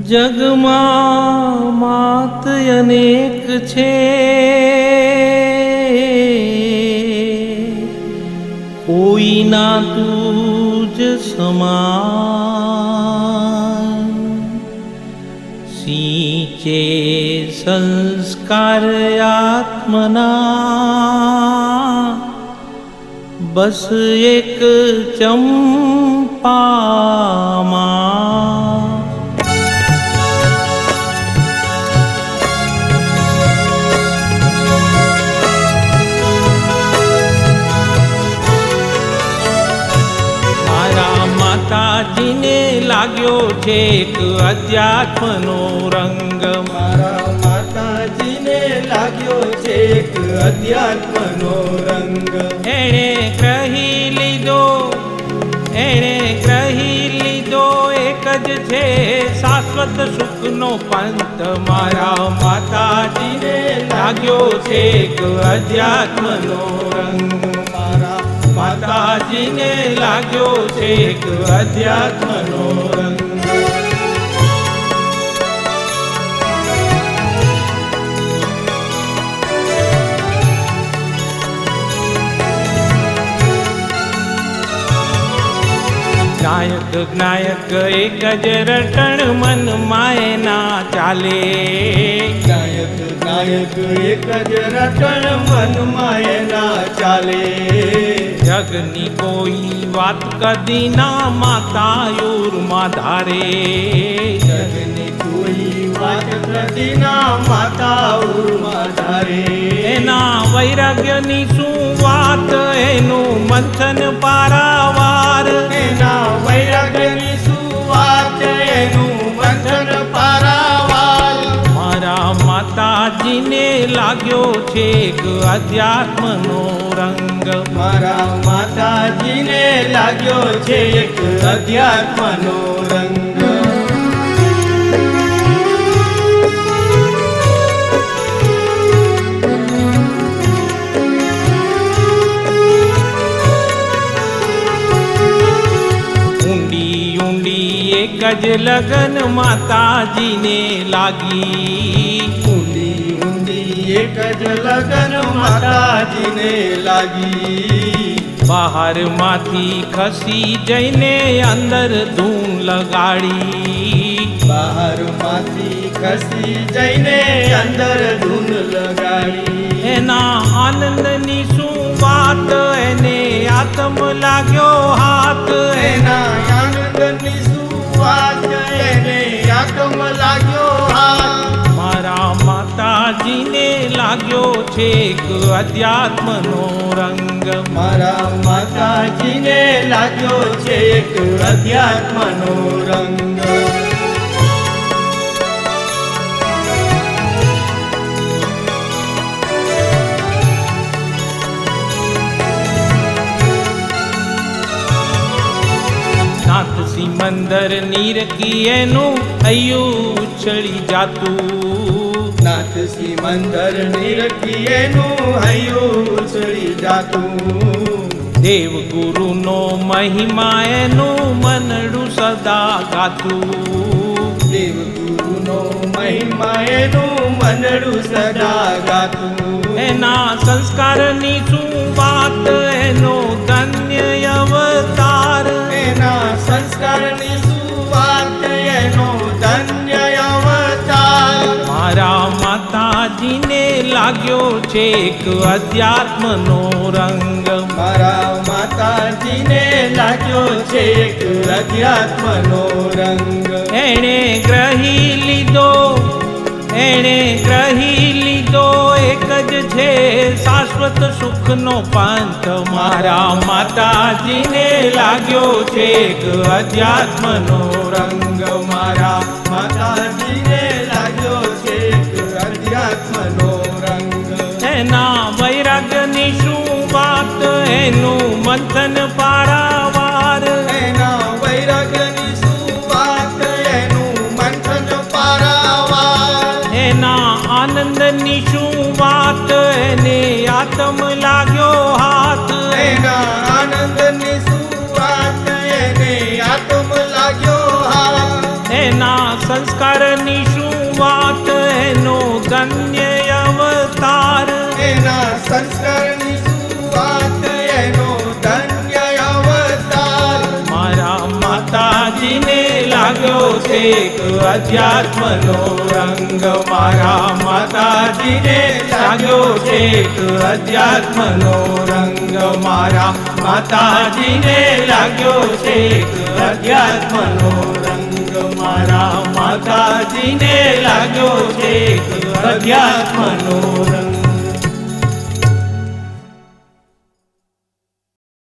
જગમાં માત અનેક છે, કોઈના તુજ સમાન. સિંચે સંસ્કાર આત્મના, બસ એક ચંપામાં. માતાજીને લાગ્યો છે એક અધ્યાત્મનો રંગ. મારા માતાજીને લાગ્યો છે એક અધ્યાત્મનો રંગ. એણે ગ્રહી લીધો એક જ છે શાશ્વત સુખનો પંથ. મારા માતાજીને લાગ્યો છે એક અધ્યાત્મનો રંગ. મારા માતાજીને લાગ્યો છે એક અધ્યાત્મનો રંગ. નાયક જ્ઞાયક એક જ રટણ મન માયના ચાલે. નાયક નાયક એક જ રટણ મન માયના ચાલે. જગની કોઈ વાત કદી ના માતાયુરમાં ધારે. જગની કોઈ વાત કદીના માતા ઉર્માં ધારે. એના વૈરાગ્યની શું વાત, એનું મંથન પારાવાર. એના વૈરાગ્યની શું વાત, એનું મંથન પારાવાર. મારા માતાજીને લાગ્યો છે એક અધ્યાત્મનો રંગ. મારા માતાજીને લાગ્યો છે એક અધ્યાત્મનો રંગ. એક જ લગન માતાજીને લાગી. ઊંડી ઊંડી એક જ લગન માતાજીને લાગી. બહારમાંથી ખસી જઈને અંદર ધૂન લગાડી. બહારમાંથી ખસી જઈને અંદર ધૂન લગાડી. એના આનંદની શું વાત, એને આત્મ લાગ્યો હાથ. એના આનંદની શું વાત, એને આત્મ લાગ્યો હાથ. મારા માતાજીને લાગ્યો છે એક અધ્યાત્મનો રંગ. મારા માતાજીને લાગ્યો છે એક અધ્યાત્મનો રંગ. નાથ સિમંદર નીરકી એનું હૈયું ઉછળી જાતું. નાથ સિમંદર નીરકી એનું હૈયું ઉછળી જાતું. દેવ ગુરુનો મહિમા એનું મનડું સદા ગાતું. દેવ ગુરુનો મહિમા એનું મનડું સદા ગાતું. એના સંસ્કારની શું વાત, એનો ધન્ય અવતાર. એના સંસ્કારની શું વાત, એનો ધન્ય અવતાર. મારા માતાજીને લાગ્યો છે એક અધ્યાત્મનો રંગ. મારા માતાજીને લાગ્યો છે એક અધ્યાત્મનો રંગ. એણે ગ્રહી લીધો એક જ છે શાશ્વત સુખનો પંથ. મારા માતાજીને લાગ્યો છે એક અધ્યાત્મનો રંગ. મારા માતાજીને લાગ્યો છે એક અધ્યાત્મનો રંગ. એના વૈરાગ્યની શું વાત, એનું મંથન પારાવાર. એના વૈરાગ્યની શું વાત, એનું મંથન પારાવાર. એના આનંદની શું વાત, એને આત્મ લાગ્યો હાથ. એના આનંદની શું વાત, એને આત્મ લાગ્યો હાથ. એના સંસ્કારની શું વાત એનો ધન્ય અવતાર. એના સંસ્કારની શું વાત એનો ધન્ય અવતાર. મારા માતાજીને લાગ્યો છે એક અધ્યાત્મનો રંગ. મારા માતાજીને લાગ્યો છે એક અધ્યાત્મનો રંગ. મારા માતાજીને લાગ્યો છે એક અધ્યાત્મનો રંગ. મારા માતાજીને લાગ્યો છે એક અધ્યાત્મનો રંગ.